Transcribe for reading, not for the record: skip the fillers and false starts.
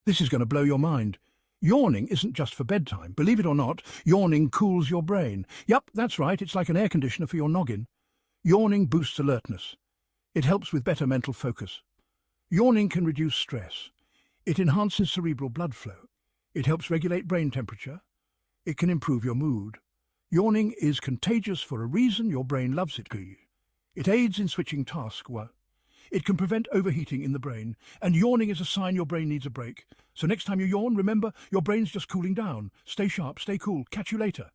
This is going to blow your mind. Yawning isn't just for bedtime. Believe it or not, yawning cools your brain. Yup, that's right, it's like an air conditioner for your noggin. Yawning boosts alertness. It helps with better mental focus. Yawning can reduce stress. It enhances cerebral blood flow. It helps regulate brain temperature. It can improve your mood. Yawning is contagious for a reason. Your brain loves it. It aids in switching tasks. It can prevent overheating in the brain, and yawning is a sign your brain needs a break. So next time you yawn, remember, your brain's just cooling down. Stay sharp, stay cool. Catch you later.